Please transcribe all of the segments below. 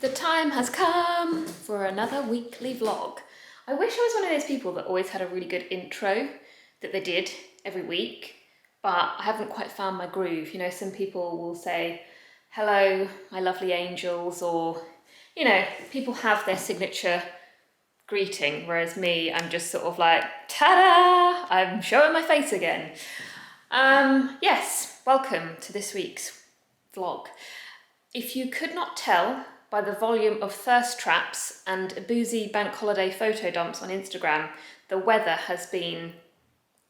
The time has come for another weekly vlog. I wish I was one of those people that always had a really good intro that they did every week, but I haven't quite found my groove. You know, some people will say, hello, my lovely angels, or, you know, people have their signature greeting, whereas me, I'm just sort of like, ta-da, I'm showing my face again. Yes, welcome to this week's vlog. If you could not tell by the volume of thirst traps and boozy bank holiday photo dumps on Instagram, the weather has been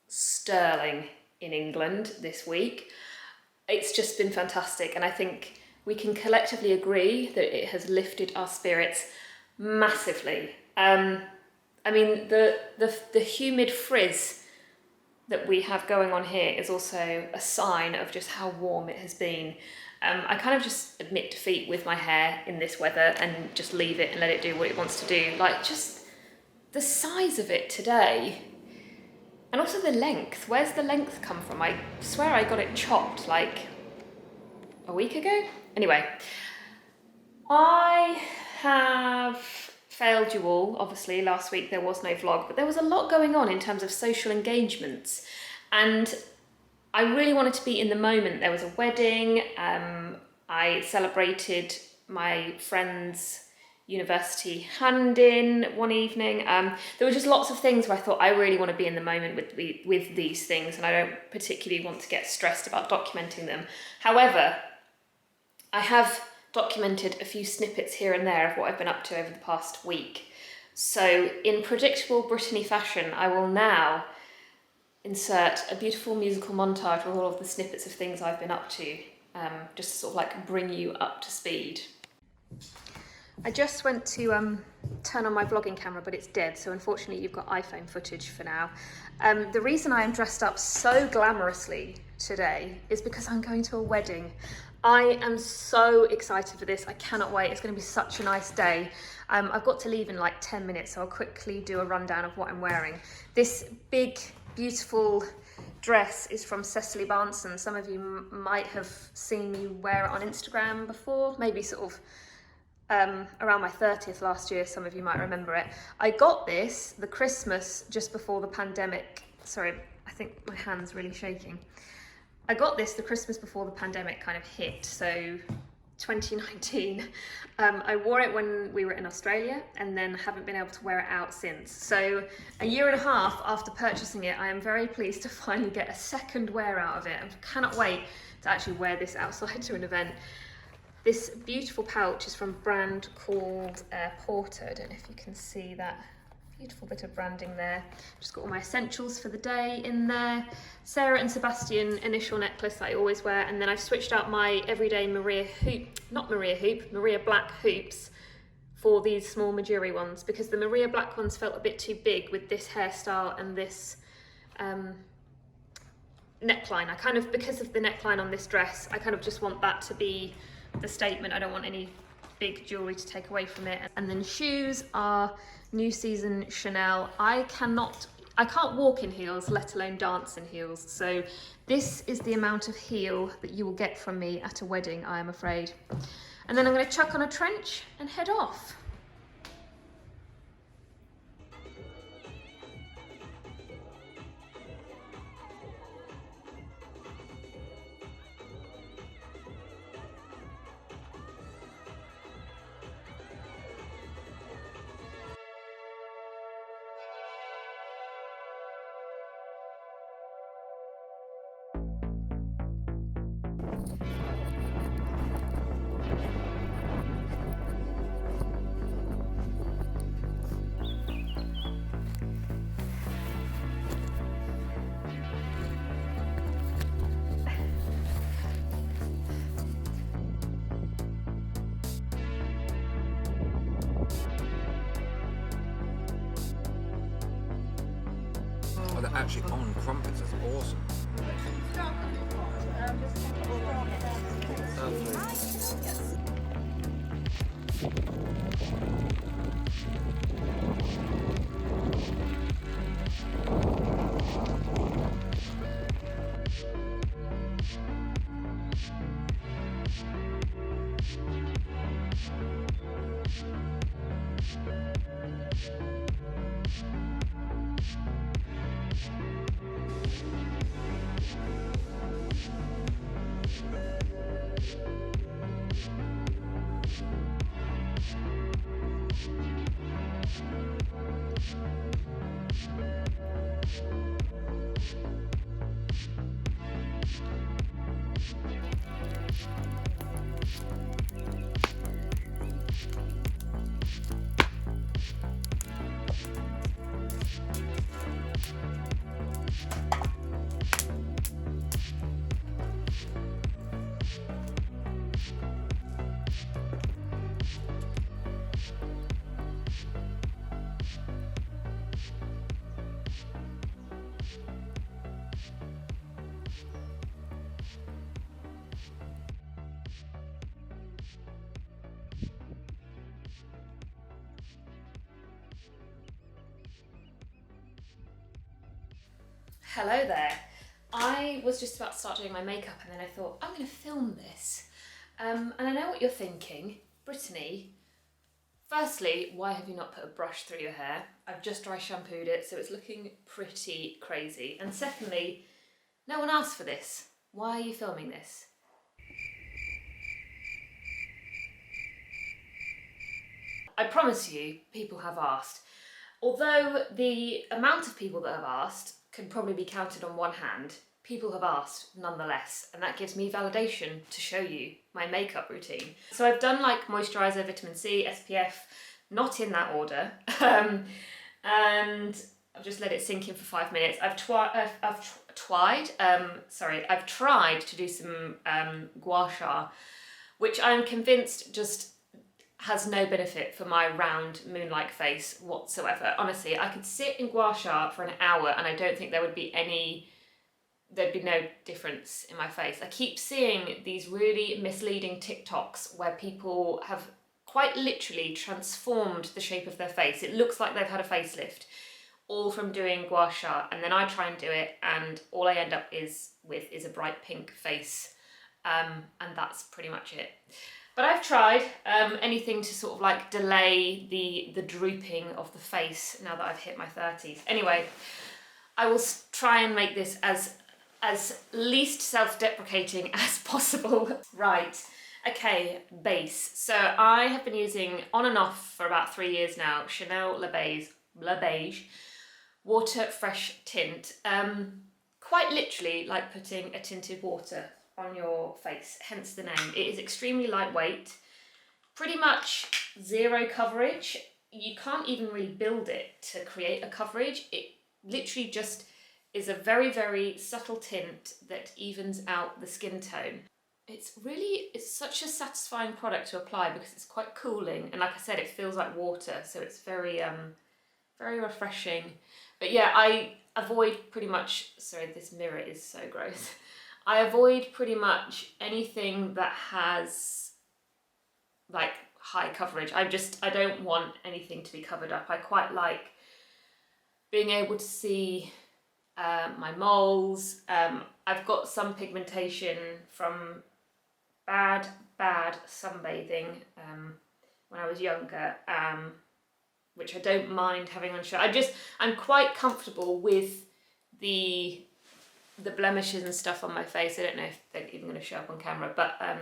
sterling in England this week. It's just been fantastic, and I think we can collectively agree that it has lifted our spirits massively. I mean, the humid frizz that we have going on here is also a sign of just how warm it has been. I kind of just admit defeat with my hair in this weather and just leave it and let it do what it wants to do. Like, just the size of it today, and also the length. Where's the length come from? I swear I got it chopped like a week ago. Anyway, I have failed you all. Obviously, last week there was no vlog, but there was a lot going on in terms of social engagements, and I really wanted to be in the moment. There was a wedding, I celebrated my friend's university hand-in one evening. There were just lots of things where I thought I really want to be in the moment with these things, and I don't particularly want to get stressed about documenting them. However, I have documented a few snippets here and there of what I've been up to over the past week. So in predictable Brittany fashion, I will now insert a beautiful musical montage with all of the snippets of things I've been up to, just to sort of like bring you up to speed. I just went to turn on my vlogging camera, but it's dead, so unfortunately you've got iPhone footage for now. The reason I am dressed up so glamorously today is because I'm going to a wedding. I am so excited for this. I cannot wait. It's going to be such a nice day. I've got to leave in like 10 minutes, so I'll quickly do a rundown of what I'm wearing. This big, beautiful dress is from Cecily Barnson. Some of you might have seen me wear it on Instagram before, maybe sort of around my 30th last year. Some of you might remember it. I got this the Christmas just before the pandemic. Sorry, I think my hand's really shaking. I got this the Christmas before the pandemic kind of hit, so 2019. I wore it when we were in Australia and then haven't been able to wear it out since. So a year and a half after purchasing it, I am very pleased to finally get a second wear out of it. I cannot wait to actually wear this outside to an event. This beautiful pouch is from a brand called Porter. I don't know if you can see that beautiful bit of branding there. Just got all my essentials for the day in there. Sarah and Sebastian initial necklace that I always wear, and then I've switched out my everyday Maria Black hoops for these small Majuri ones, because the Maria Black ones felt a bit too big with this hairstyle and this neckline. I kind of, because of the neckline on this dress, I kind of just want that to be the statement. I don't want any big jewellery to take away from it. And then shoes are New Season Chanel. I can't walk in heels, let alone dance in heels. So this is the amount of heel that you will get from me at a wedding, I am afraid. And then I'm going to chuck on a trench and head off. Oh, they're actually on crumpets. That's awesome. Hello there. I was just about to start doing my makeup and then I thought, I'm going to film this. And I know what you're thinking. Brittany, firstly, why have you not put a brush through your hair? I've just dry shampooed it, so it's looking pretty crazy. And secondly, no one asked for this. Why are you filming this? I promise you, people have asked. Although the amount of people that have asked can probably be counted on one hand, people have asked nonetheless, and that gives me validation to show you my makeup routine. So I've done like moisturiser, vitamin C, SPF, not in that order, and I've just let it sink in for 5 minutes. I've tried to do some gua sha, which I'm convinced just has no benefit for my round moon-like face whatsoever. Honestly, I could sit in gua sha for an hour and I don't think there'd be no difference in my face. I keep seeing these really misleading TikToks where people have quite literally transformed the shape of their face. It looks like they've had a facelift, all from doing gua sha, and then I try and do it and all I end up with is a bright pink face, and that's pretty much it. But I've tried anything to sort of like delay the drooping of the face now that I've hit my 30s. Anyway, I will try and make this as least self-deprecating as possible. Right, okay, base. So I have been using on and off for about 3 years now, Chanel Le Beige Water Fresh Tint. Quite literally like putting a tinted water on your face, hence the name. It is extremely lightweight, pretty much zero coverage. You can't even really build it to create a coverage. It literally just is a very, very subtle tint that evens out the skin tone. It's such a satisfying product to apply because it's quite cooling, and like I said, it feels like water, so it's very very refreshing. But yeah, I avoid pretty much, sorry, this mirror is so gross. I avoid pretty much anything that has like high coverage. I don't want anything to be covered up. I quite like being able to see my moles. I've got some pigmentation from bad sunbathing when I was younger, which I don't mind having on show. I'm quite comfortable with the blemishes and stuff on my face. I don't know if they're even going to show up on camera, but I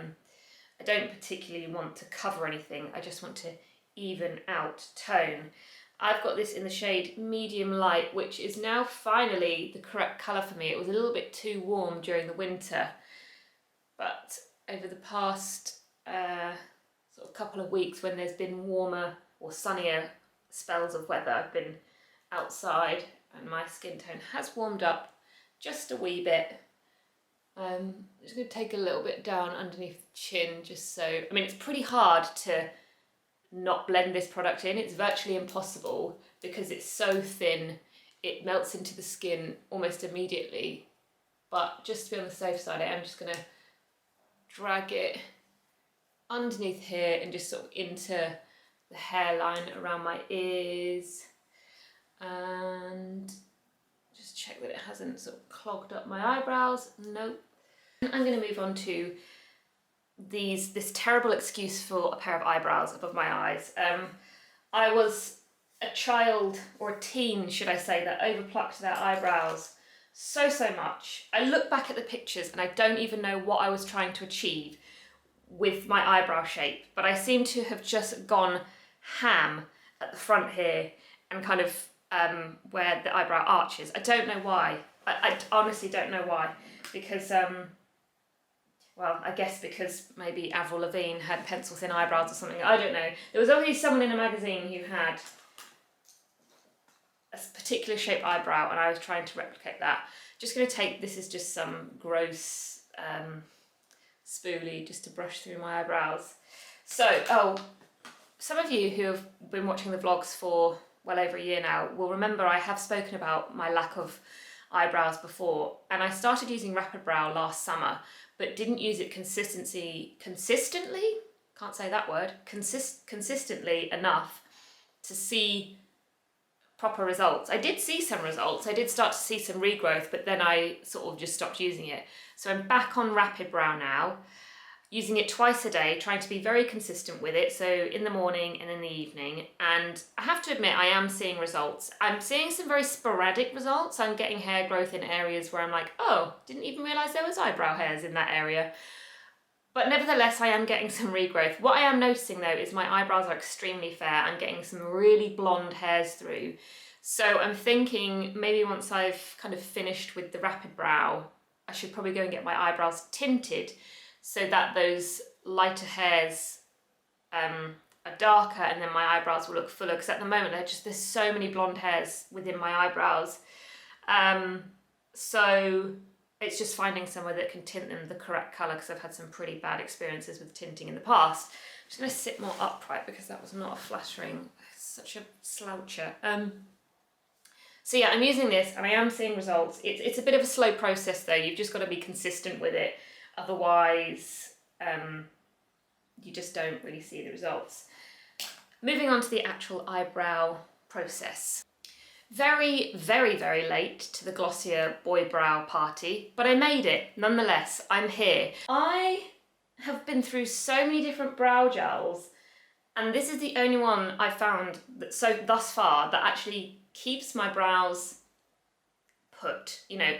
don't particularly want to cover anything. I just want to even out tone. I've got this in the shade medium light, which is now finally the correct colour for me. It was a little bit too warm during the winter, but over the past sort of couple of weeks when there's been warmer or sunnier spells of weather, I've been outside and my skin tone has warmed up just a wee bit. I'm just going to take a little bit down underneath the chin, just so, I mean, it's pretty hard to not blend this product in. It's virtually impossible because it's so thin, it melts into the skin almost immediately. But just to be on the safe side, I'm just going to drag it underneath here and just sort of into the hairline around my ears, and just check that it hasn't sort of clogged up my eyebrows. Nope. I'm going to move on to this terrible excuse for a pair of eyebrows above my eyes. I was a child, or a teen should I say, that overplucked their eyebrows so much. I look back at the pictures and I don't even know what I was trying to achieve with my eyebrow shape, but I seem to have just gone ham at the front here and kind of where the eyebrow arches. I don't know why. I honestly don't know why, because well, I guess because maybe Avril Lavigne had pencil thin eyebrows or something. I don't know. There was always someone in a magazine who had a particular shaped eyebrow and I was trying to replicate that. Just going to take, this is just some gross spoolie just to brush through my eyebrows. So, some of you who have been watching the vlogs for well over a year now will remember I have spoken about my lack of eyebrows before, and I started using Rapid Brow last summer, but didn't use it consistently enough to see proper results. I did see some results. I did start to see some regrowth, but then I sort of just stopped using it. So I'm back on Rapid Brow now, using it twice a day, trying to be very consistent with it. So in the morning and in the evening. And I have to admit, I am seeing results. I'm seeing some very sporadic results. I'm getting hair growth in areas where I'm like, oh, didn't even realize there was eyebrow hairs in that area. But nevertheless, I am getting some regrowth. What I am noticing though is my eyebrows are extremely fair. I'm getting some really blonde hairs through. So I'm thinking maybe once I've kind of finished with the Rapid Brow, I should probably go and get my eyebrows tinted so that those lighter hairs are darker and then my eyebrows will look fuller. Because at the moment, there's so many blonde hairs within my eyebrows. So it's just finding somewhere that can tint them the correct colour, because I've had some pretty bad experiences with tinting in the past. I'm just going to sit more upright because that was not a flattering, such a sloucher. So yeah, I'm using this and I am seeing results. It's a bit of a slow process though. You've just got to be consistent with it. Otherwise, you just don't really see the results. Moving on to the actual eyebrow process. Very, very, very late to the Glossier Boy Brow party, but I made it nonetheless. I'm here. I have been through so many different brow gels, and this is the only one I found that thus far that actually keeps my brows put, you know,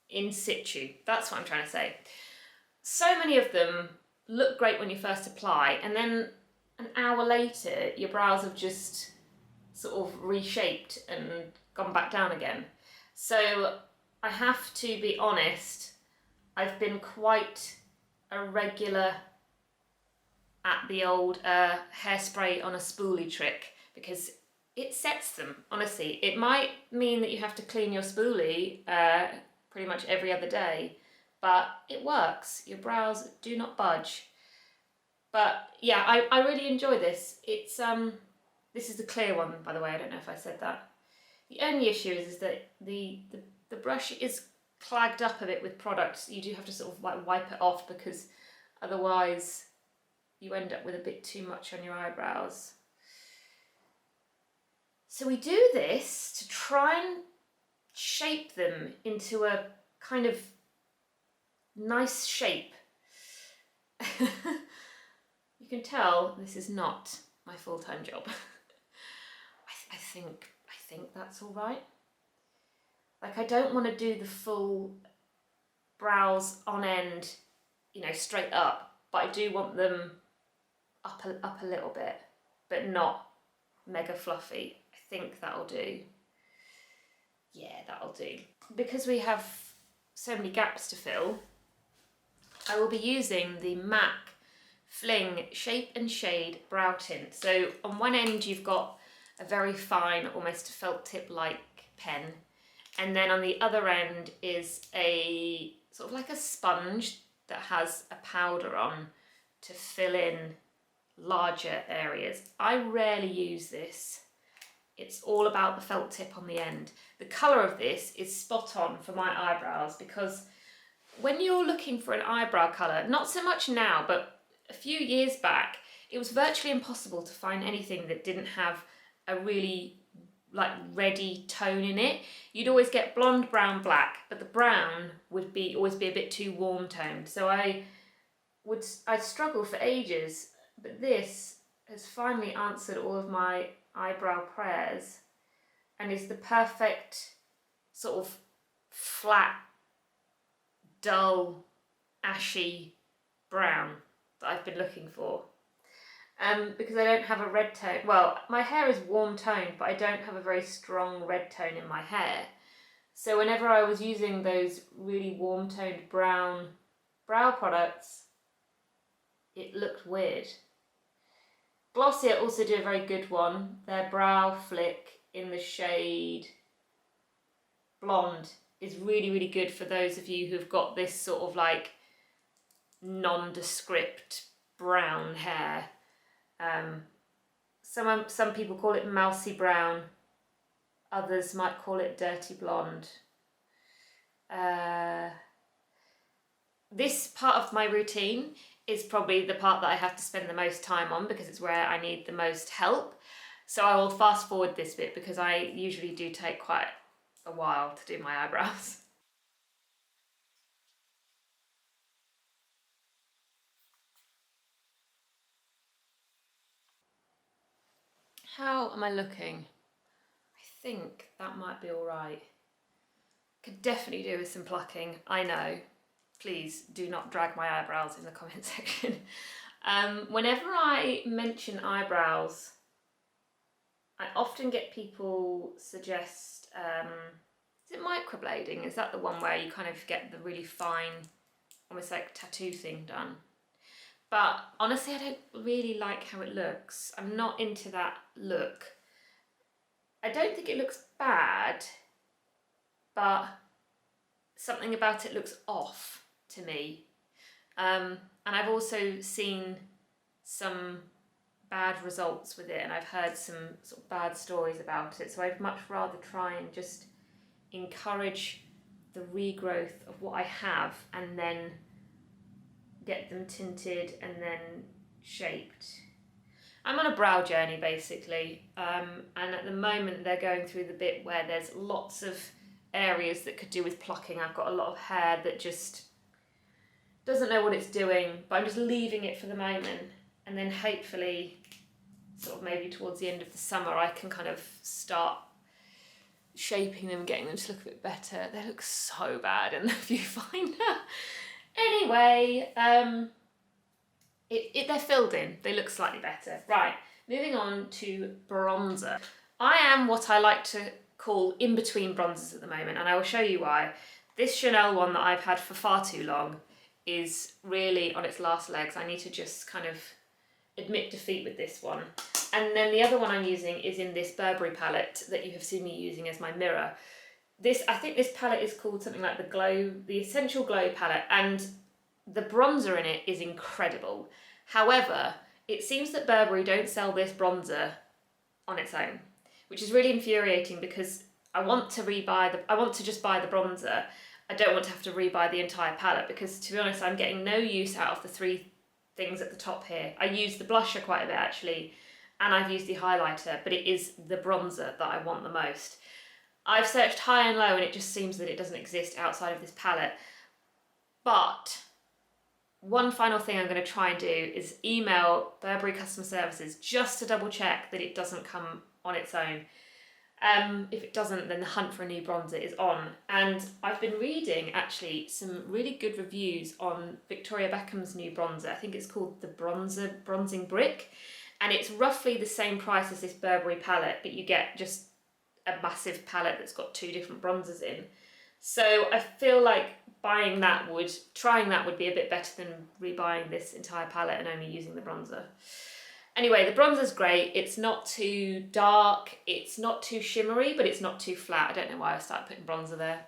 in situ. That's what I'm trying to say. So many of them look great when you first apply, and then an hour later your brows have just sort of reshaped and gone back down again. So I have to be honest, I've been quite irregular at the old hairspray on a spoolie trick, because it sets them, honestly. It might mean that you have to clean your spoolie pretty much every other day, but it works. Your brows do not budge. But yeah, I really enjoy this. It's this is the clear one, by the way. I don't know if I said that. The only issue is that the brush is clagged up a bit with product. You do have to sort of like wipe it off, because otherwise you end up with a bit too much on your eyebrows. So we do this to try and shape them into a kind of nice shape. You can tell this is not my full-time job. I think that's all right. Like, I don't want to do the full brows on end, you know, straight up, but I do want them up a little bit, but not mega fluffy. I think that'll do. Yeah, that'll do. Because we have so many gaps to fill, I will be using the MAC Fling Shape and Shade Brow Tint. So on one end you've got a very fine, almost felt tip like pen, and then on the other end is a sort of like a sponge that has a powder on to fill in larger areas. I rarely use this. It's all about the felt tip on the end. The colour of this is spot on for my eyebrows, because when you're looking for an eyebrow colour, not so much now, but a few years back, it was virtually impossible to find anything that didn't have a really like reddy tone in it. You'd always get blonde, brown, black, but the brown would always be a bit too warm toned. So I'd struggle for ages, but this has finally answered all of my eyebrow prayers and is the perfect sort of flat, dull, ashy brown that I've been looking for. Because I don't have a red tone. Well, my hair is warm toned, but I don't have a very strong red tone in my hair. So whenever I was using those really warm toned brown brow products, it looked weird. Glossier also do a very good one. Their Brow Flick in the shade Blonde is really, really good for those of you who've got this sort of like nondescript brown hair. Some people call it mousy brown, others might call it dirty blonde. This part of my routine is probably the part that I have to spend the most time on, because it's where I need the most help. So I will fast forward this bit because I usually do take quite a while to do my eyebrows. How am I looking? I think that might be all right. Could definitely do with some plucking, I know. Please do not drag my eyebrows in the comment section. Whenever I mention eyebrows, I often get people suggest, is it microblading? Is that the one where you kind of get the really fine, almost like tattoo thing done? But honestly, I don't really like how it looks. I'm not into that look. I don't think it looks bad, but something about it looks off to me. And I've also seen some bad results with it, and I've heard some sort of bad stories about it. So I'd much rather try and just encourage the regrowth of what I have and then get them tinted and then shaped. I'm on a brow journey basically, and at the moment they're going through the bit where there's lots of areas that could do with plucking. I've got a lot of hair that just doesn't know what it's doing, but I'm just leaving it for the moment, and then hopefully sort of maybe towards the end of the summer I can kind of start shaping them and getting them to look a bit better. They look so bad in the viewfinder. Anyway, they're filled in. They look slightly better. Right, moving on to bronzer. I am what I like to call in between bronzers at the moment, and I will show you why. This Chanel one that I've had for far too long is really on its last legs. I need to just kind of admit defeat with this one. And then the other one I'm using is in this Burberry palette that you have seen me using as my mirror. I think this palette is called something like the Essential Glow palette, and the bronzer in it is incredible. However, it seems that Burberry don't sell this bronzer on its own, which is really infuriating because I want to just buy the bronzer. I don't want to have to rebuy the entire palette because, to be honest, I'm getting no use out of the three things at the top here. I use the blusher quite a bit actually, and I've used the highlighter, but it is the bronzer that I want the most. I've searched high and low and it just seems that it doesn't exist outside of this palette. But one final thing I'm going to try and do is email Burberry customer services just to double check that it doesn't come on its own. If it doesn't, then the hunt for a new bronzer is on. And I've been reading actually some really good reviews on Victoria Beckham's new bronzer. I think it's called the Bronzing Brick. And it's roughly the same price as this Burberry palette, but you get just a massive palette that's got two different bronzers in. So I feel like trying that would be a bit better than rebuying this entire palette and only using the bronzer. Anyway, the bronzer's great. It's not too dark, it's not too shimmery, but it's not too flat. I don't know why I started putting bronzer there.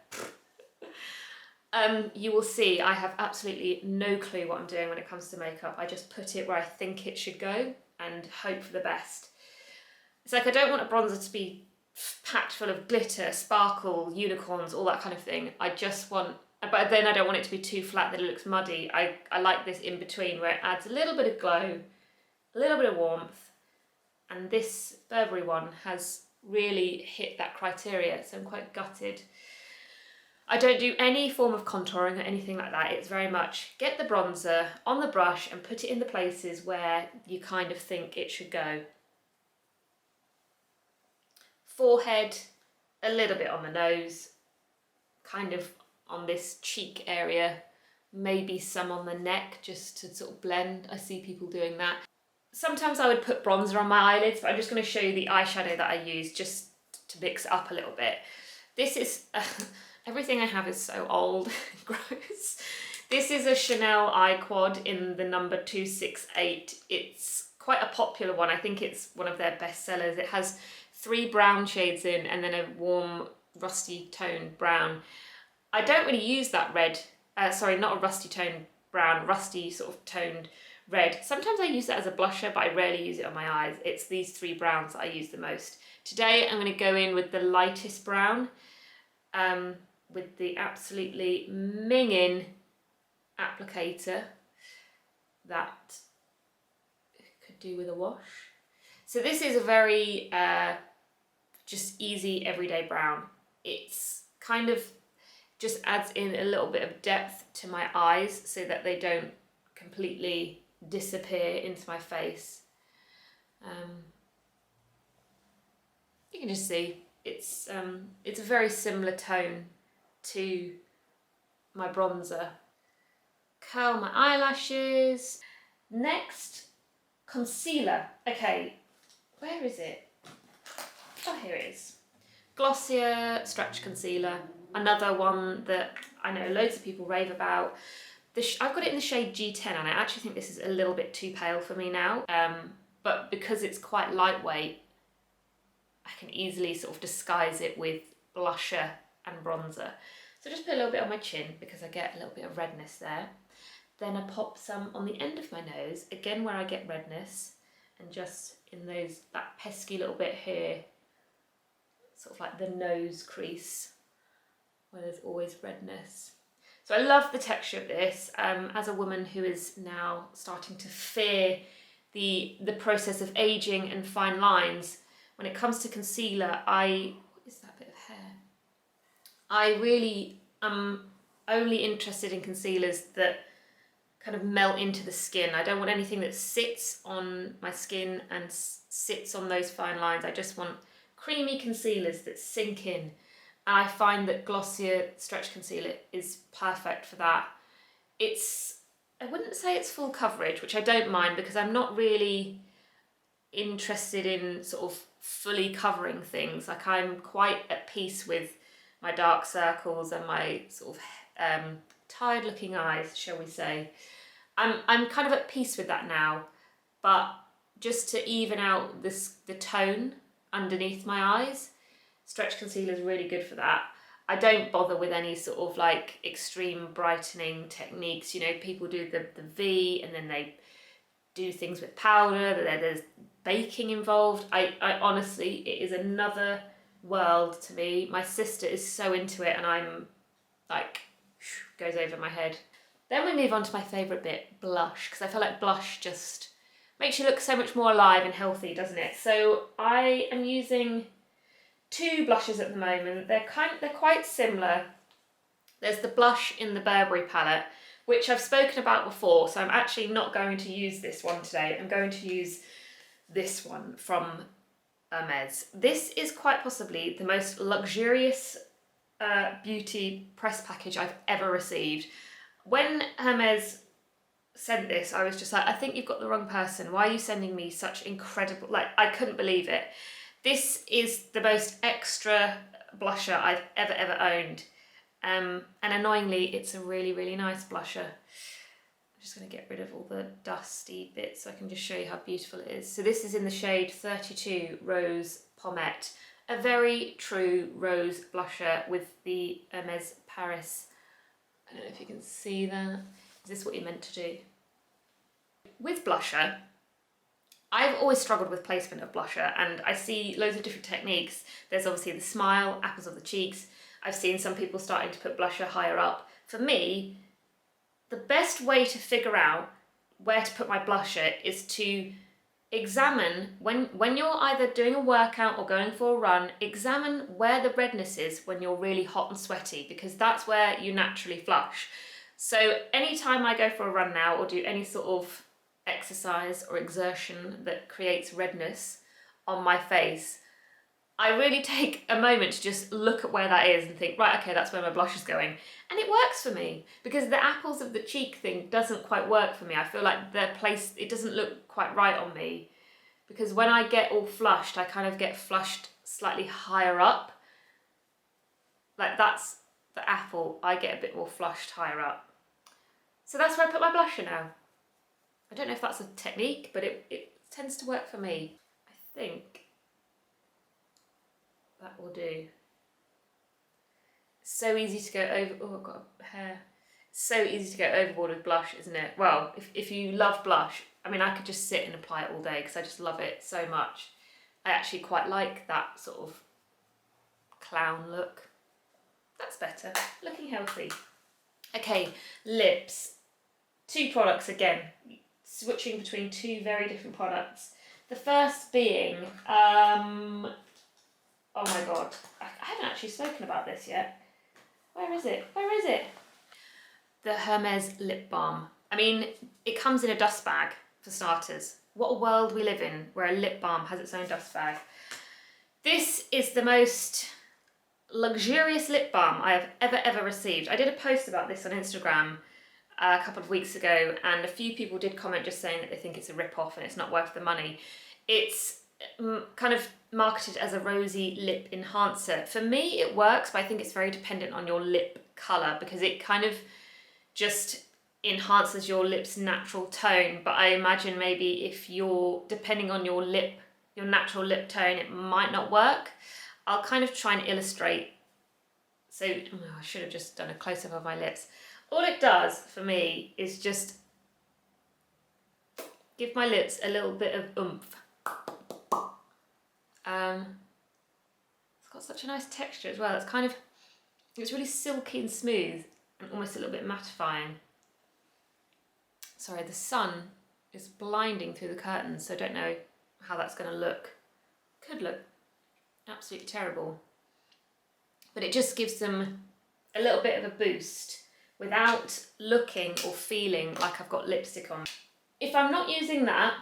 You will see I have absolutely no clue what I'm doing when it comes to makeup. I just put it where I think it should go and hope for the best. It's like I don't want a bronzer to be packed full of glitter, sparkle, unicorns, all that kind of thing. I just want, but then I don't want it to be too flat that it looks muddy. I like this in between where it adds a little bit of glow, a little bit of warmth, and this Burberry one has really hit that criteria, so I'm quite gutted. I don't do any form of contouring or anything like that. It's very much get the bronzer on the brush and put it in the places where you kind of think it should go. Forehead, a little bit on the nose, kind of on this cheek area, maybe some on the neck just to sort of blend. I see people doing that. Sometimes I would put bronzer on my eyelids, but I'm just going to show you the eyeshadow that I use just to mix it up a little bit. This is, everything I have is so old and gross. This is a Chanel eye quad in the number 268. It's quite a popular one. I think it's one of their best sellers. It has 3 brown shades in and then a warm rusty toned brown. I don't really use that red, sorry, not a rusty toned brown, rusty sort of toned red. Sometimes I use that as a blusher, but I rarely use it on my eyes. It's these 3 browns that I use the most. Today I'm going to go in with the lightest brown, with the absolutely minging applicator that could do with a wash. So this is a very just easy everyday brown. It's kind of just adds in a little bit of depth to my eyes so that they don't completely disappear into my face. You can just see it's a very similar tone to my bronzer. Curl my eyelashes. Next, concealer. Okay, where is it? Oh, here it is. Glossier Stretch Concealer. Another one that I know loads of people rave about. I've got it in the shade G10 and I actually think this is a little bit too pale for me now. But because it's quite lightweight, I can easily sort of disguise it with blusher and bronzer. So just put a little bit on my chin because I get a little bit of redness there. Then I pop some on the end of my nose, again where I get redness, and just in that pesky little bit here, sort of like the nose crease where there's always redness. So I love the texture of this. As a woman who is now starting to fear the process of aging and fine lines, when it comes to concealer, what is that bit of hair? I really am only interested in concealers that kind of melt into the skin. I don't want anything that sits on my skin and sits on those fine lines. I just want creamy concealers that sink in. And I find that Glossier Stretch Concealer is perfect for that. I wouldn't say it's full coverage, which I don't mind because I'm not really interested in sort of fully covering things. Like, I'm quite at peace with my dark circles and my sort of tired looking eyes, shall we say. I'm kind of at peace with that now, but just to even out the tone underneath my eyes, Stretch Concealer is really good for that. I don't bother with any sort of like extreme brightening techniques. You know, people do the V and then they do things with powder, there's baking involved. I honestly, it is another world to me. My sister is so into it and I'm like, goes over my head. Then we move on to my favourite bit, blush, because I feel like blush just makes you look so much more alive and healthy, doesn't it? So I am using two blushes at the moment. They're quite similar. There's the blush in the Burberry palette, which I've spoken about before, so I'm actually not going to use this one today. I'm going to use this one from Hermes. This is quite possibly the most luxurious beauty press package I've ever received. When Hermes sent this, I was just like, I think you've got the wrong person. Why are you sending me such incredible, like, I couldn't believe it. This is the most extra blusher I've ever owned. And annoyingly, it's a really, really nice blusher. I'm just going to get rid of all the dusty bits so I can just show you how beautiful it is. So this is in the shade 32 Rose Pommette. A very true rose blusher with the Hermes Paris. I don't know if you can see that. Is this what you're meant to do? With blusher, I've always struggled with placement of blusher and I see loads of different techniques. There's obviously the smile, apples of the cheeks. I've seen some people starting to put blusher higher up. For me, the best way to figure out where to put my blusher is to examine, when you're either doing a workout or going for a run, examine where the redness is when you're really hot and sweaty, because that's where you naturally flush. So anytime I go for a run now or do any sort of exercise or exertion that creates redness on my face, I really take a moment to just look at where that is and think, right, okay, that's where my blush is going. And it works for me because the apples of the cheek thing doesn't quite work for me. I feel like it doesn't look quite right on me because when I get all flushed, I kind of get flushed slightly higher up. Like, that's the apple, I get a bit more flushed higher up. So that's where I put my blusher now. I don't know if that's a technique, but it tends to work for me. I think that will do. So easy to go over. Oh, I've got a hair. So easy to go overboard with blush, isn't it? Well, if you love blush, I mean, I could just sit and apply it all day because I just love it so much. I actually quite like that sort of clown look. That's better. Looking healthy. Okay, lips. Two products again. Switching between two very different products. The first being, oh my god, I haven't actually spoken about this yet. Where is it? Where is it? The Hermes lip balm. I mean, it comes in a dust bag, for starters. What a world we live in, where a lip balm has its own dust bag. This is the most luxurious lip balm I have ever received. I did a post about this on Instagram a couple of weeks ago, and a few people did comment just saying that they think it's a rip-off and it's not worth the money. It's kind of marketed as a rosy lip enhancer. For me, it works, but I think it's very dependent on your lip colour, because it kind of just enhances your lip's natural tone. But I imagine maybe if you're, depending on your lip, your natural lip tone, it might not work. I'll kind of try and illustrate. So, I should have just done a close-up of my lips. All it does for me is just give my lips a little bit of oomph. It's got such a nice texture as well. It's kind of, it's really silky and smooth and almost a little bit mattifying. Sorry, the sun is blinding through the curtains, so I don't know how that's going to look. Could look absolutely terrible. But it just gives them a little bit of a boost without looking or feeling like I've got lipstick on. If I'm not using that,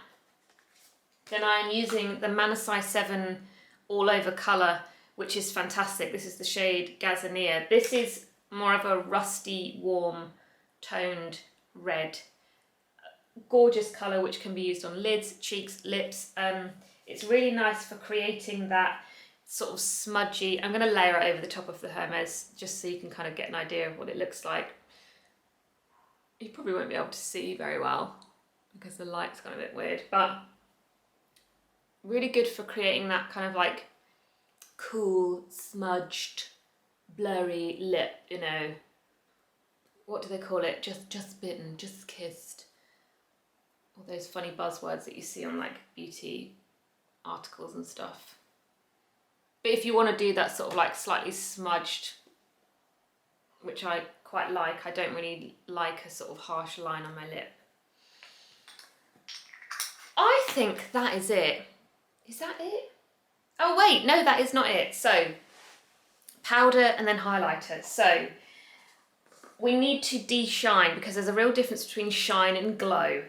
then I'm using the Manasai 7 All Over colour, which is fantastic. This is the shade Gazania. This is more of a rusty, warm, toned red. Gorgeous colour, which can be used on lids, cheeks, lips. It's really nice for creating that sort of smudgy. I'm going to layer it over the top of the Hermes just so you can kind of get an idea of what it looks like. You probably won't be able to see very well because the light's gone a bit weird, but really good for creating that kind of like cool, smudged, blurry lip, you know. What do they call it? Just bitten, just kissed. All those funny buzzwords that you see on like beauty articles and stuff. But if you want to do that sort of like slightly smudged, which I quite like, I don't really like a sort of harsh line on my lip. I think that is it. Is that it? Oh wait, no, that is not it. So, powder and then highlighter. So, we need to de-shine because there's a real difference between shine and glow.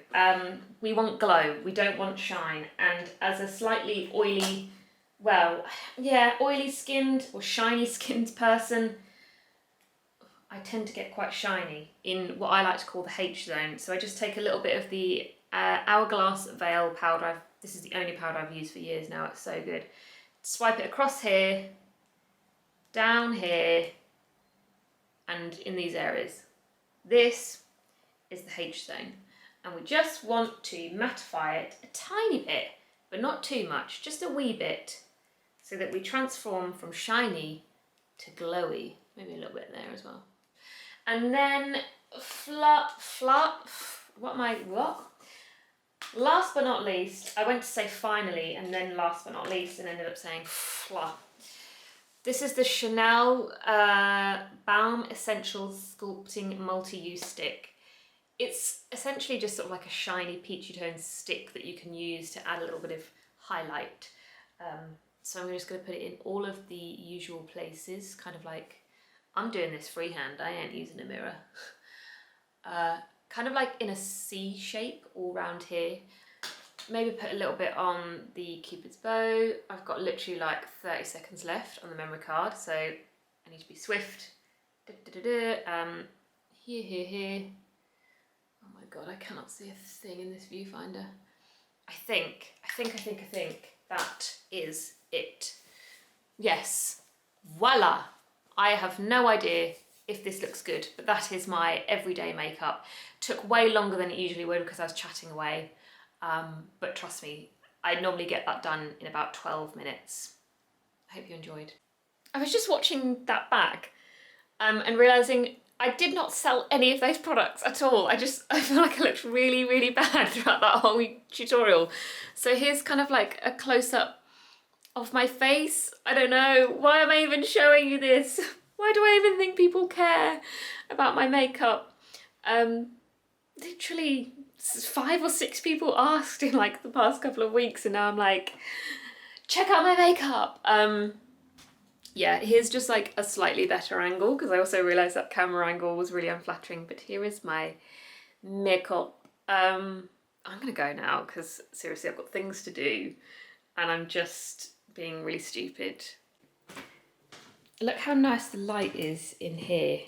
We want glow, we don't want shine. And as a slightly oily, well, yeah, oily skinned or shiny skinned person, I tend to get quite shiny in what I like to call the H zone. So I just take a little bit of the Hourglass Veil powder. This is the only powder I've used for years now, it's so good. Swipe it across here, down here, and in these areas. This is the H zone. And we just want to mattify it a tiny bit, but not too much, just a wee bit, so that we transform from shiny to glowy. Maybe a little bit there as well. And then last but not least, I went to say finally, and then last but not least, and ended up saying fluff. This is the Chanel Balm Essential Sculpting Multi-Use Stick. It's essentially just sort of like a shiny peachy tone stick that you can use to add a little bit of highlight. So I'm just going to put it in all of the usual places, kind of like, I'm doing this freehand, I ain't using a mirror. Kind of like in a C shape all around here. Maybe put a little bit on the Cupid's bow. I've got literally like 30 seconds left on the memory card, so I need to be swift. Here. Oh my god, I cannot see a thing in this viewfinder. I think that is it. Yes, voila. I have no idea if this looks good, but that is my everyday makeup. Took way longer than it usually would because I was chatting away. But trust me, I normally get that done in about 12 minutes. I hope you enjoyed. I was just watching that back and realising I did not sell any of those products at all. I feel like I looked really, really bad throughout that whole tutorial. So here's kind of like a close-up of my face. I don't know, why am I even showing you this? Why do I even think people care about my makeup? Literally 5 or 6 people asked in like the past couple of weeks, and now I'm like, check out my makeup. Yeah, here's just like a slightly better angle, because I also realised that camera angle was really unflattering, but here is my makeup. I'm gonna go now, because seriously I've got things to do and I'm just being really stupid. Look how nice the light is in here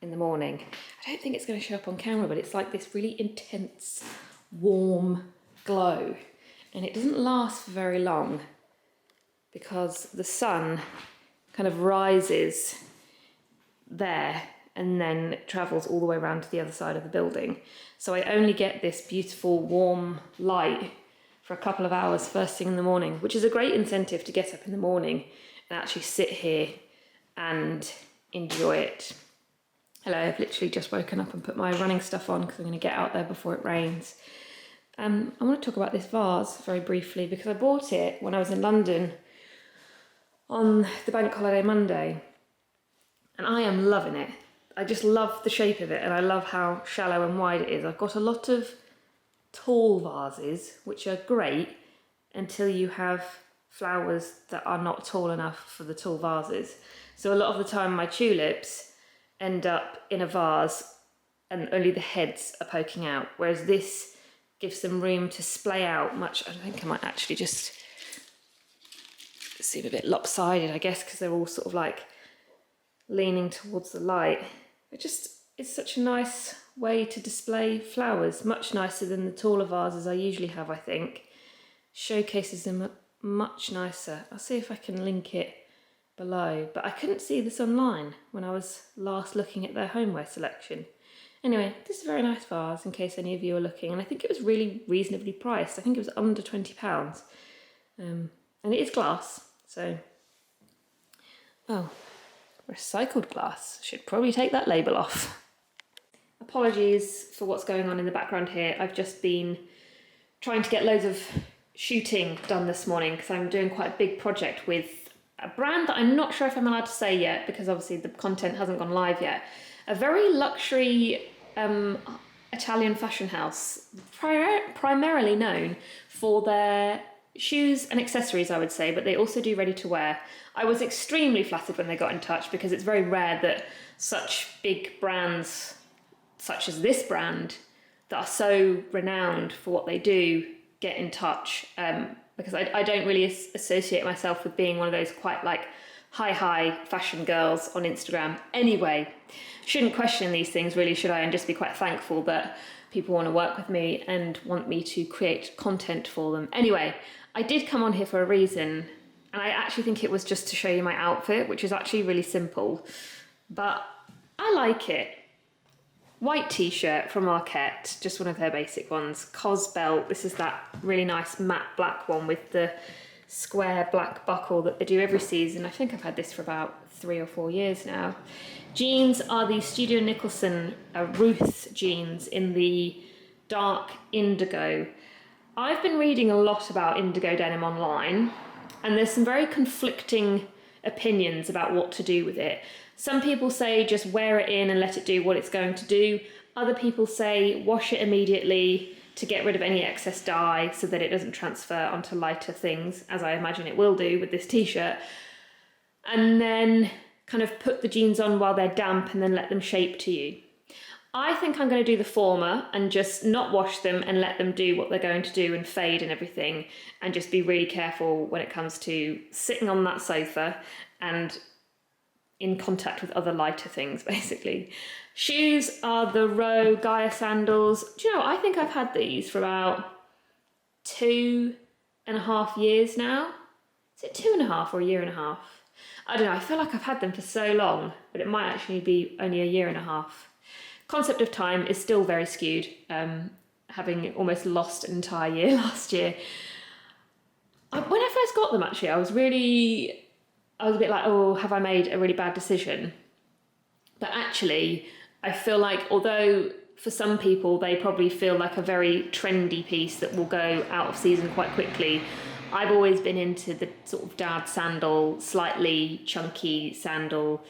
in the morning. I don't think it's going to show up on camera, but it's like this really intense, warm glow. And it doesn't last for very long because the sun kind of rises there and then travels all the way around to the other side of the building. So I only get this beautiful, warm light for a couple of hours first thing in the morning, which is a great incentive to get up in the morning and actually sit here and enjoy it. Hello, I've literally just woken up and put my running stuff on because I'm going to get out there before it rains. I want to talk about this vase very briefly because I bought it when I was in London on the bank holiday Monday, and I am loving it. I just love the shape of it, and I love how shallow and wide it is. I've got a lot of tall vases, which are great until you have flowers that are not tall enough for the tall vases. So a lot of the time my tulips end up in a vase and only the heads are poking out, whereas this gives them room to splay out much. I think I might actually just seem a bit lopsided, I guess, because they're all sort of like leaning towards the light. It just is such a nice way to display flowers, much nicer than the taller vases I usually have, I think. Showcases them much nicer. I'll see if I can link it below, but I couldn't see this online when I was last looking at their homeware selection. Anyway, this is a very nice vase in case any of you are looking, and I think it was really reasonably priced. I think it was under £20, and it is glass, so recycled glass. Should probably take that label off. Apologies for what's going on in the background here. I've just been trying to get loads of shooting done this morning because I'm doing quite a big project with a brand that I'm not sure if I'm allowed to say yet because obviously the content hasn't gone live yet. A very luxury Italian fashion house, primarily known for their shoes and accessories, I would say, but they also do ready to wear. I was extremely flattered when they got in touch because it's very rare that such big brands, such as this brand, that are so renowned for what they do, get in touch. Because I don't really associate myself with being one of those quite like high fashion girls on Instagram. Anyway, shouldn't question these things really, should I? And just be quite thankful that people want to work with me and want me to create content for them. Anyway, I did come on here for a reason, and I actually think it was just to show you my outfit, which is actually really simple, but I like it. White t-shirt from Arquette, just one of their basic ones. Cos belt, this is that really nice matte black one with the square black buckle that they do every season. I think I've had this for about 3 or 4 years now. Jeans are the Studio Nicholson Ruth jeans in the dark indigo. I've been reading a lot about indigo denim online, and there's some very conflicting opinions about what to do with it. Some people say just wear it in and let it do what it's going to do. Other people say wash it immediately to get rid of any excess dye so that it doesn't transfer onto lighter things, as I imagine it will do with this t-shirt. And then kind of put the jeans on while they're damp and then let them shape to you. I think I'm going to do the former and just not wash them and let them do what they're going to do and fade and everything, and just be really careful when it comes to sitting on that sofa and in contact with other lighter things, basically. Shoes are the Row Gaia sandals. Do you know, I think I've had these for about 2.5 years now. Is it 2.5 or a year and a half? I don't know, I feel like I've had them for so long, but it might actually be only a year and a half. Concept of time is still very skewed, having almost lost an entire year last year. When I first got them, actually, I was a bit like, oh, have I made a really bad decision? But actually, I feel like, although for some people they probably feel like a very trendy piece that will go out of season quite quickly, I've always been into the sort of dad sandal, slightly chunky sandal.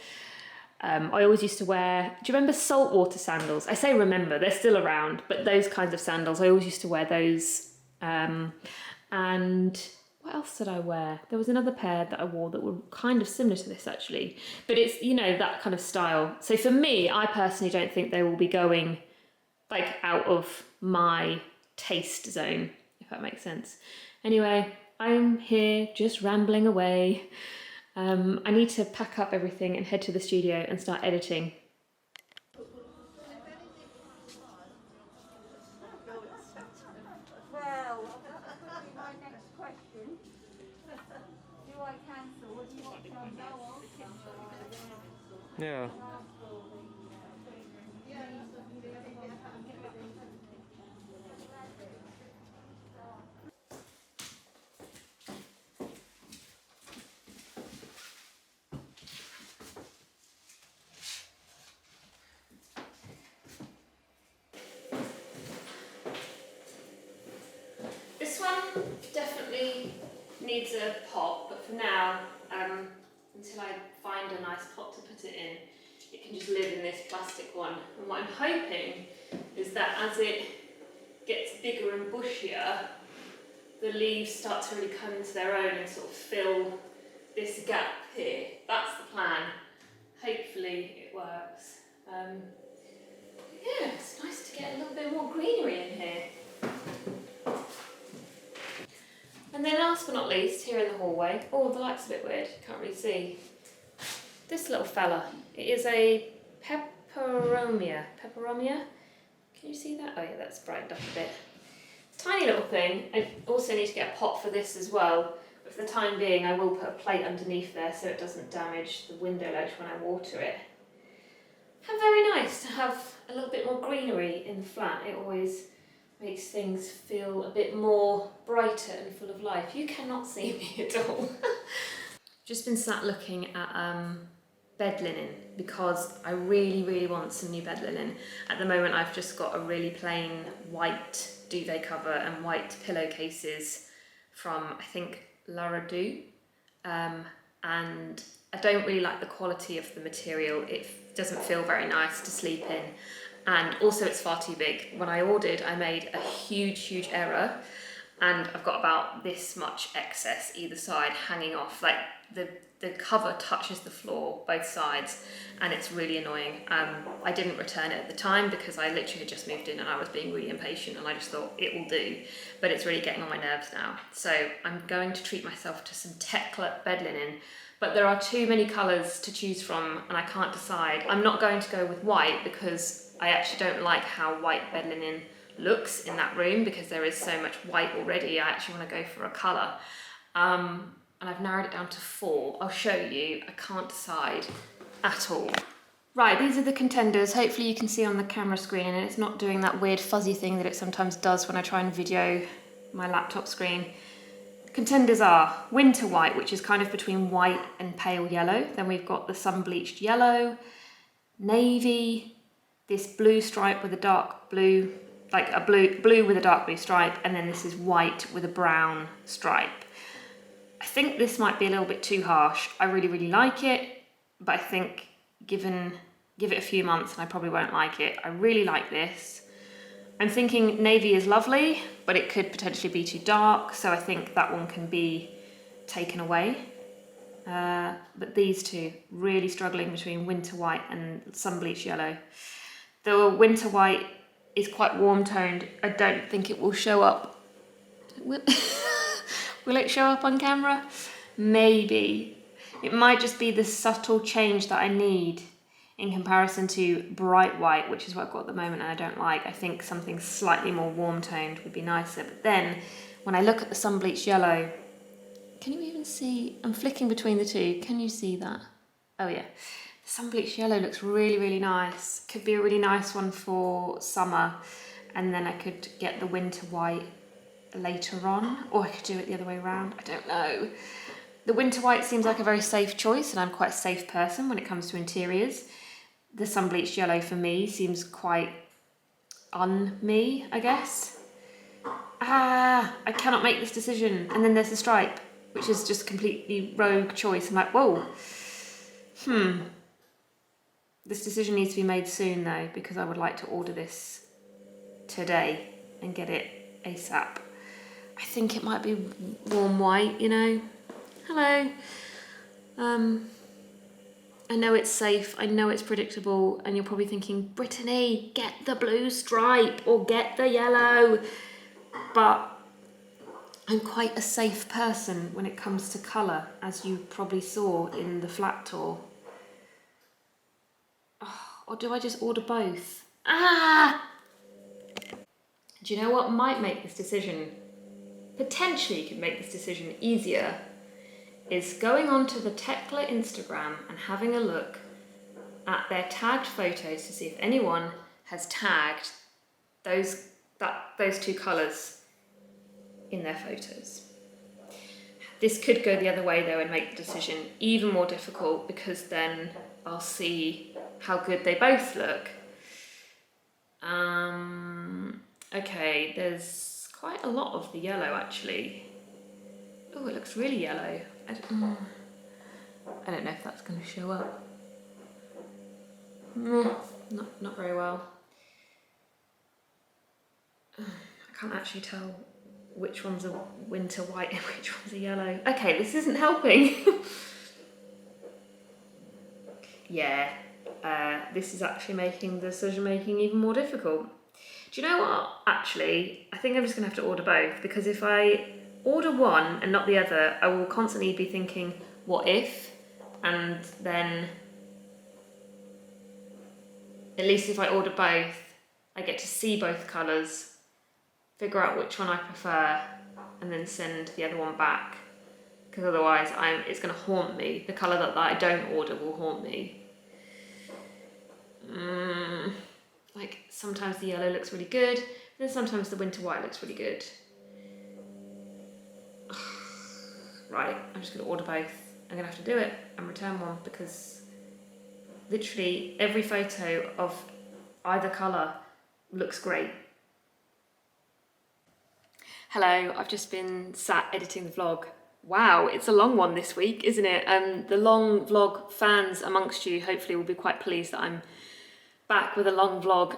I always used to wear, do you remember saltwater sandals? I say remember, they're still around, but those kinds of sandals, I always used to wear those. And what else did I wear? There was another pair that I wore that were kind of similar to this actually, but it's, you know, that kind of style. So for me, I personally don't think they will be going like out of my taste zone, if that makes sense. Anyway, I'm here just rambling away. I need to pack up everything and head to the studio and start editing. Well, that would be my next question. Do I cancel or do you want to go? Yeah. This one definitely needs a pot, but for now, until I find a nice pot to put it in, it can just live in this plastic one. And what I'm hoping is that as it gets bigger and bushier, the leaves start to really come into their own and sort of fill this gap here. That's the plan. Hopefully it works. Yeah, it's nice to get a little bit more greenery in here. And then last but not least, here in the hallway, oh, the light's a bit weird, can't really see. This little fella, it is a peperomia. Peperomia? Can you see that? Oh yeah, that's brightened up a bit. Tiny little thing. I also need to get a pot for this as well, but for the time being I will put a plate underneath there so it doesn't damage the window ledge when I water it. And very nice to have a little bit more greenery in the flat. It always makes things feel a bit more brighter and full of life. You cannot see me at all. Just been sat looking at bed linen because I really want some new bed linen. At the moment I've just got a really plain white duvet cover and white pillowcases from, I think, La Redoute, and I don't really like the quality of the material. It doesn't feel very nice to sleep in, and also it's far too big. When I ordered, I made a huge error, and I've got about this much excess either side hanging off. Like the cover touches the floor both sides, and it's really annoying. I didn't return it at the time because I literally had just moved in and I was being really impatient, and I just thought it will do, but it's really getting on my nerves now. So I'm going to treat myself to some Tekla bed linen, but there are too many colours to choose from and I can't decide. I'm not going to go with white because I actually don't like how white bed linen looks in that room because there is so much white already. I actually want to go for a colour. And I've narrowed it down to 4. I'll show you. I can't decide at all. Right, these are the contenders. Hopefully you can see on the camera screen and it's not doing that weird fuzzy thing that it sometimes does when I try and video my laptop screen. Contenders are winter white, which is kind of between white and pale yellow. Then we've got the sun-bleached yellow, navy, this blue stripe with a dark blue, like a blue with a dark blue stripe, and then this is white with a brown stripe. I think this might be a little bit too harsh. I really like it, but I think give it a few months and I probably won't like it. I really like this. I'm thinking navy is lovely, but it could potentially be too dark, so I think that one can be taken away. But these two, really struggling between winter white and sun-bleached yellow. The winter white is quite warm toned. I don't think it will show up. Will it show up on camera? Maybe. It might just be the subtle change that I need in comparison to bright white, which is what I've got at the moment and I don't like. I think something slightly more warm toned would be nicer. But then when I look at the sun-bleached yellow, can you even see? I'm flicking between the two. Can you see that? Oh yeah. The sun-bleached yellow looks really nice. Could be a really nice one for summer. And then I could get the winter white later on, or I could do it the other way around. I don't know. The winter white seems like a very safe choice and I'm quite a safe person when it comes to interiors. The sun-bleached yellow for me seems quite un-me, I guess. I cannot make this decision. And then there's the stripe, which is just completely rogue choice. I'm like, whoa. This decision needs to be made soon though, because I would like to order this today and get it ASAP. I think it might be warm white, you know. Hello. I know it's safe, I know it's predictable, and you're probably thinking, Brittany, get the blue stripe or get the yellow. But I'm quite a safe person when it comes to colour, as you probably saw in the flat tour. Oh, or do I just order both? Ah! Do you know what might make this decision, potentially could make this decision easier, is going onto the Tekla Instagram and having a look at their tagged photos to see if anyone has tagged those two colours in their photos. This could go the other way though and make the decision even more difficult, because then I'll see how good they both look. Okay, there's quite a lot of the yellow actually. Oh, it looks really yellow. I don't know if that's going to show up. Not very well. I can't actually tell which one's a winter white and which one's a yellow. Okay, this isn't helping. Yeah, this is actually making the decision making even more difficult. Do you know what? Actually, I think I'm just going to have to order both, because if I order one and not the other, I will constantly be thinking, what if? And then, at least if I order both, I get to see both colours, figure out which one I prefer, and then send the other one back. Because otherwise it's going to haunt me. The colour that I don't order will haunt me. Like sometimes the yellow looks really good, then sometimes the winter white looks really good. Right, I'm just going to order both. I'm going to have to do it and return one, because literally every photo of either colour looks great. Hello, I've just been sat editing the vlog. Wow, it's a long one this week, isn't it? The long vlog fans amongst you hopefully will be quite pleased that I'm back with a long vlog.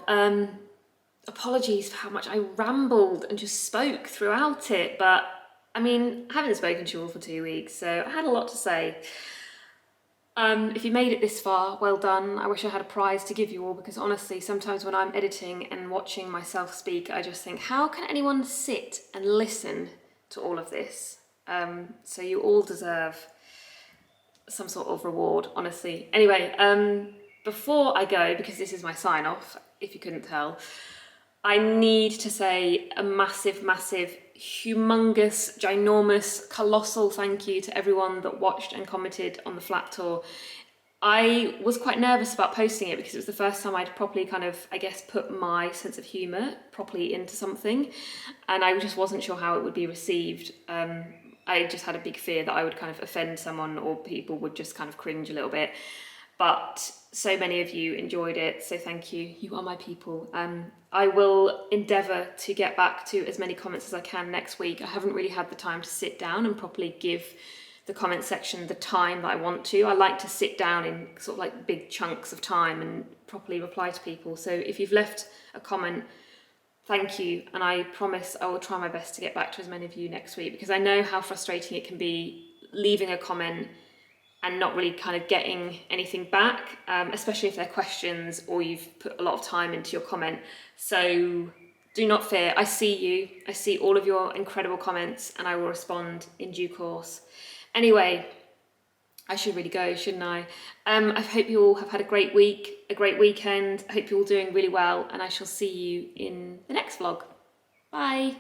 Apologies for how much I rambled and just spoke throughout it, but I mean, I haven't spoken to you all for 2 weeks, so I had a lot to say. If you made it this far, well done. I wish I had a prize to give you all, because honestly, sometimes when I'm editing and watching myself speak, I just think, how can anyone sit and listen to all of this? So you all deserve some sort of reward, honestly. Anyway, before I go, because this is my sign off, if you couldn't tell, I need to say a massive, massive, humongous, ginormous, colossal thank you to everyone that watched and commented on the flat tour. I was quite nervous about posting it because it was the first time I'd properly kind of, I guess, put my sense of humour properly into something, and I just wasn't sure how it would be received. I just had a big fear that I would kind of offend someone, or people would just kind of cringe a little bit. But so many of you enjoyed it, so thank you. You are my people. I will endeavour to get back to as many comments as I can next week. I haven't really had the time to sit down and properly give the comment section the time that I want to. I like to sit down in sort of like big chunks of time and properly reply to people. So if you've left a comment, thank you, and I promise I will try my best to get back to as many of you next week, because I know how frustrating it can be leaving a comment and not really kind of getting anything back, especially if they're questions or you've put a lot of time into your comment. So do not fear, I see you, I see all of your incredible comments, and I will respond in due course. Anyway, I should really go, shouldn't I? I hope you all have had a great week, a great weekend. I hope you're all doing really well, and I shall see you in the next vlog. Bye.